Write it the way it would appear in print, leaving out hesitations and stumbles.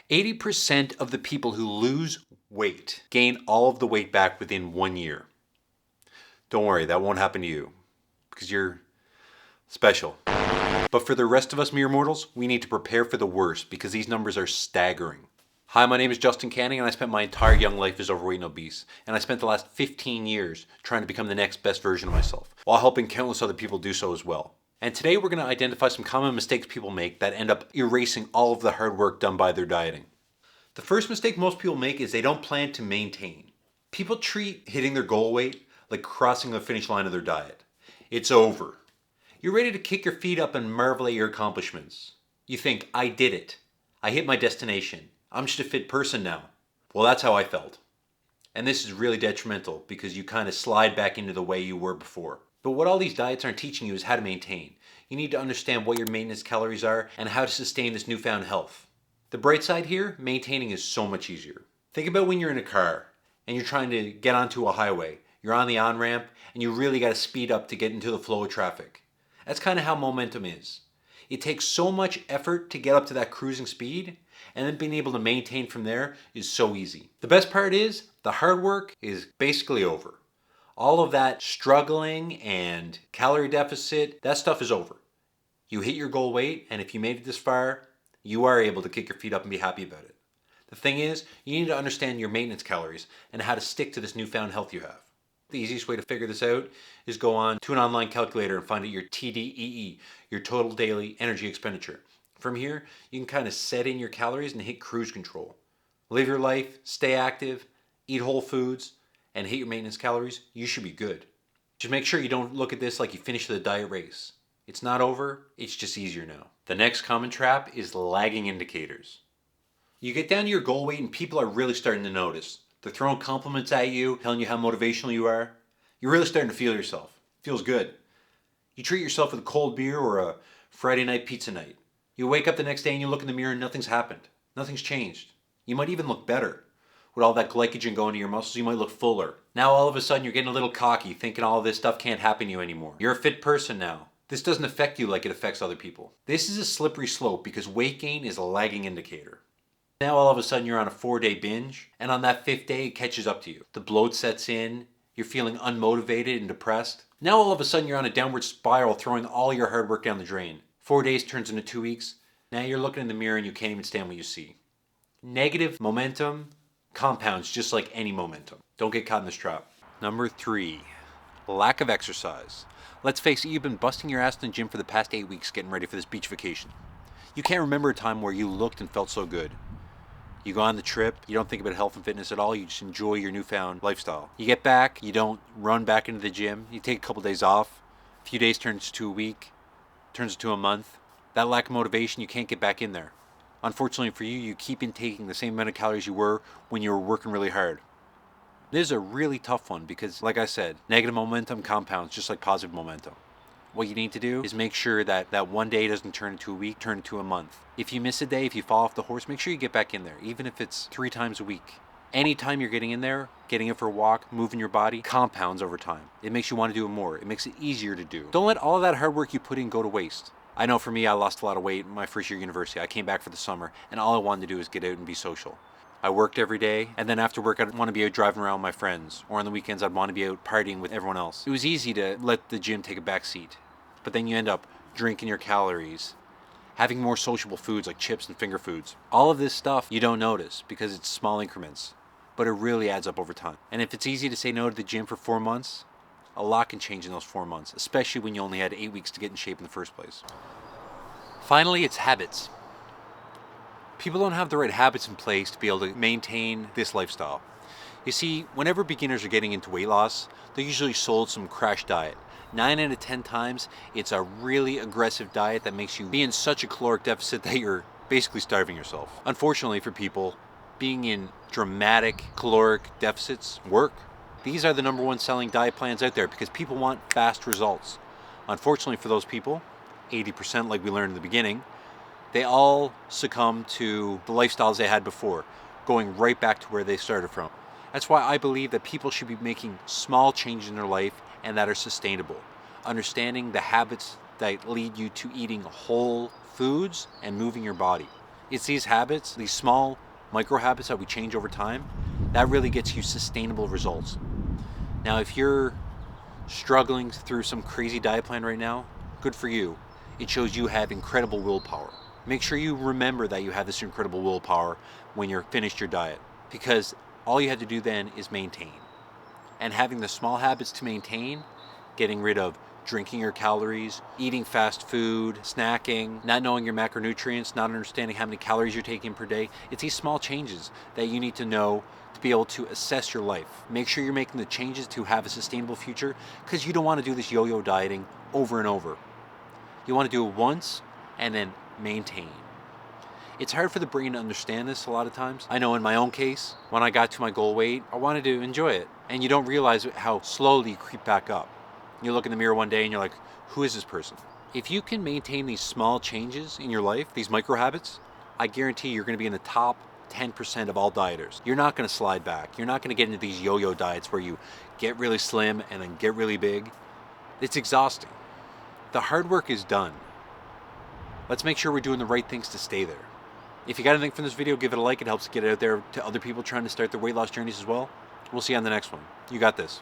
80% of the people who lose weight gain all of the weight back within 1 year. Don't worry, that won't happen to you because you're special. But for the rest of us mere mortals, we need to prepare for the worst because these numbers are staggering. Hi, my name is Justin Canning and I spent my entire young life as overweight and obese. And I spent the last 15 years trying to become the next best version of myself, while helping countless other people do so as well. And today we're going to identify some common mistakes people make that end up erasing all of the hard work done by their dieting. The first mistake most people make is they don't plan to maintain. People treat hitting their goal weight like crossing the finish line of their diet. It's over. You're ready to kick your feet up and marvel at your accomplishments. You think, I did it. I hit my destination. I'm just a fit person now. Well, that's how I felt. And this is really detrimental because you kind of slide back into the way you were before. But what all these diets aren't teaching you is how to maintain. You need to understand what your maintenance calories are and how to sustain this newfound health. The bright side here, maintaining is so much easier. Think about when you're in a car and you're trying to get onto a highway. You're on the on-ramp and you really got to speed up to get into the flow of traffic. That's kind of how momentum is. It takes so much effort to get up to that cruising speed, and then being able to maintain from there is so easy. The best part is, the hard work is basically over. All of that struggling and calorie deficit, that stuff is over. You hit your goal weight, and if you made it this far, you are able to kick your feet up and be happy about it. The thing is, you need to understand your maintenance calories and how to stick to this newfound health you have. The easiest way to figure this out is go on to an online calculator and find out your TDEE, your total daily energy expenditure. From here, you can kind of set in your calories and hit cruise control. Live your life, stay active, eat whole foods, and hit your maintenance calories. You should be good. Just make sure you don't look at this like you finished the diet race. It's not over, it's just easier now. The next common trap is lagging indicators. You get down to your goal weight and people are really starting to notice. They're throwing compliments at you, telling you how motivational you are. You're really starting to feel yourself. It feels good. You treat yourself with a cold beer or a Friday night pizza night. You wake up the next day and you look in the mirror and nothing's happened. Nothing's changed. You might even look better. With all that glycogen going to your muscles, you might look fuller. Now all of a sudden you're getting a little cocky, thinking all this stuff can't happen to you anymore. You're a fit person now. This doesn't affect you like it affects other people. This is a slippery slope because weight gain is a lagging indicator. Now all of a sudden you're on a 4-day binge, and on that 5th day it catches up to you. The bloat sets in, you're feeling unmotivated and depressed. Now all of a sudden you're on a downward spiral, throwing all your hard work down the drain. 4 days turns into 2 weeks. Now you're looking in the mirror and you can't even stand what you see. Negative momentum compounds just like any momentum. Don't get caught in this trap. Number 3, lack of exercise. Let's face it, you've been busting your ass in the gym for the past 8 weeks getting ready for this beach vacation. You can't remember a time where you looked and felt so good. You go on the trip, you don't think about health and fitness at all, you just enjoy your newfound lifestyle. You get back, you don't run back into the gym, you take a couple days off, a few days turns to a week, turns into a month. That lack of motivation, you can't get back in there. Unfortunately for you, you keep intaking the same amount of calories you were when you were working really hard. This is a really tough one because, like I said, negative momentum compounds just like positive momentum. What you need to do is make sure that that 1 day doesn't turn into a week, turn into a month. If you miss a day, if you fall off the horse, make sure you get back in there, even if it's 3 times a week. Anytime you're getting in there, getting it for a walk, moving your body, compounds over time. It makes you want to do it more. It makes it easier to do. Don't let all of that hard work you put in go to waste. I know for me, I lost a lot of weight in my first year of university. I came back for the summer, and all I wanted to do was get out and be social. I worked every day, and then after work, I'd want to be out driving around with my friends, or on the weekends, I'd want to be out partying with everyone else. It was easy to let the gym take a back seat. But then you end up drinking your calories, having more sociable foods like chips and finger foods. All of this stuff you don't notice because it's small increments, but it really adds up over time. And if it's easy to say no to the gym for 4 months, a lot can change in those 4 months, especially when you only had 8 weeks to get in shape in the first place. Finally, it's habits. People don't have the right habits in place to be able to maintain this lifestyle. You see, whenever beginners are getting into weight loss, they're usually sold some crash diet. 9 out of 10 times, it's a really aggressive diet that makes you be in such a caloric deficit that you're basically starving yourself. Unfortunately for people, being in dramatic caloric deficits work. These are the #1 selling diet plans out there because people want fast results. Unfortunately for those people, 80% like we learned in the beginning, they all succumb to the lifestyles they had before, going right back to where they started from. That's why I believe that people should be making small changes in their life and that are sustainable. Understanding the habits that lead you to eating whole foods and moving your body. It's these habits, these small micro habits that we change over time, that really gets you sustainable results. Now, if you're struggling through some crazy diet plan right now, good for you. It shows you have incredible willpower. Make sure you remember that you have this incredible willpower when you're finished your diet, because all you have to do then is maintain. And having the small habits to maintain, getting rid of drinking your calories, eating fast food, snacking, not knowing your macronutrients, not understanding how many calories you're taking per day. It's these small changes that you need to know to be able to assess your life. Make sure you're making the changes to have a sustainable future, because you don't want to do this yo-yo dieting over and over. You want to do it once and then maintain. It's hard for the brain to understand this a lot of times. I know in my own case, when I got to my goal weight, I wanted to enjoy it. And you don't realize how slowly you creep back up. You look in the mirror one day and you're like, who is this person? If you can maintain these small changes in your life, these micro habits, I guarantee you're going to be in the top 10% of all dieters. You're not going to slide back. You're not going to get into these yo-yo diets where you get really slim and then get really big. It's exhausting. The hard work is done. Let's make sure we're doing the right things to stay there. If you got anything from this video, give it a like. It helps get it out there to other people trying to start their weight loss journeys as well. We'll see you on the next one. You got this.